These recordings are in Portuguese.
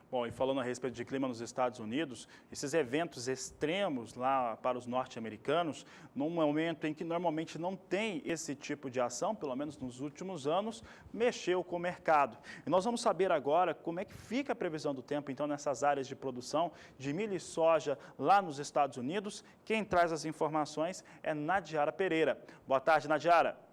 Bom, e falando a respeito de clima nos Estados Unidos, esses eventos extremos lá para os norte-americanos, num momento em que normalmente não tem esse tipo de ação, pelo menos nos últimos anos, mexeu com o mercado. E nós vamos saber agora como é que fica a previsão do tempo, então, nessas áreas de produção de milho e soja lá nos Estados Unidos. Quem traz as informações é Nadiara Pereira. Boa tarde, Nadiara.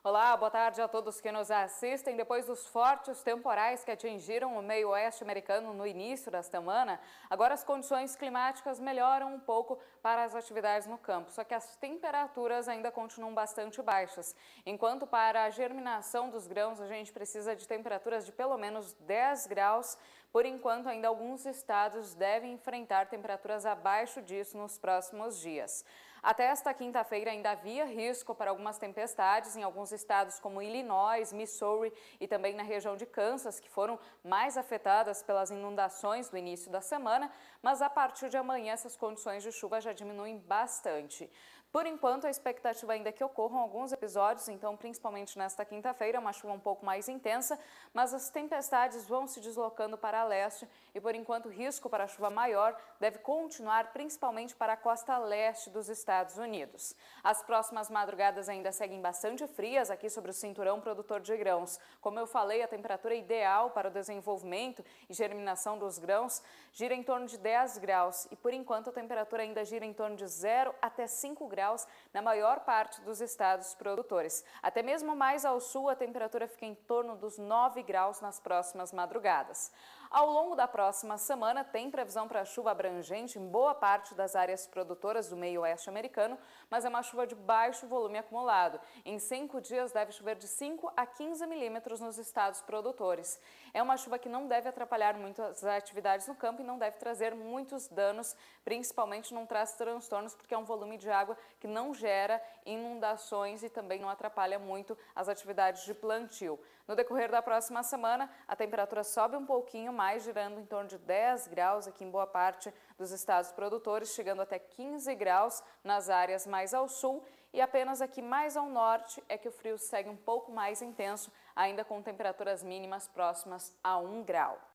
Olá, boa tarde a todos que nos assistem. Depois dos fortes temporais que atingiram o meio oeste americano no início da semana, agora as condições climáticas melhoram um pouco para as atividades no campo, só que as temperaturas ainda continuam bastante baixas. Enquanto para a germinação dos grãos a gente precisa de temperaturas de pelo menos 10 graus, por enquanto ainda alguns estados devem enfrentar temperaturas abaixo disso nos próximos dias. Até esta quinta-feira ainda havia risco para algumas tempestades em alguns estados como Illinois, Missouri e também na região de Kansas, que foram mais afetadas pelas inundações do início da semana, mas a partir de amanhã essas condições de chuva já diminuem bastante. Por enquanto, a expectativa ainda é que ocorram alguns episódios, então principalmente nesta quinta-feira, uma chuva um pouco mais intensa, mas as tempestades vão se deslocando para leste e por enquanto o risco para chuva maior deve continuar principalmente para a costa leste dos Estados Unidos. As próximas madrugadas ainda seguem bastante frias aqui sobre o cinturão produtor de grãos. Como eu falei, a temperatura ideal para o desenvolvimento e germinação dos grãos gira em torno de 10 graus e por enquanto a temperatura ainda gira em torno de 0 até 5 graus na maior parte dos estados produtores. Até mesmo mais ao sul, a temperatura fica em torno dos 9 graus nas próximas madrugadas. Ao longo da próxima semana, tem previsão para chuva abrangente em boa parte das áreas produtoras do meio oeste americano, mas é uma chuva de baixo volume acumulado. Em 5 dias, deve chover de 5 a 15 milímetros nos estados produtores. É uma chuva que não deve atrapalhar muito as atividades no campo e não deve trazer muitos danos, principalmente não traz transtornos, porque é um volume de água que não gera inundações e também não atrapalha muito as atividades de plantio. No decorrer da próxima semana, a temperatura sobe um pouquinho mais, girando em torno de 10 graus aqui em boa parte dos estados produtores, chegando até 15 graus nas áreas mais ao sul e apenas aqui mais ao norte é que o frio segue um pouco mais intenso, ainda com temperaturas mínimas próximas a 1 grau.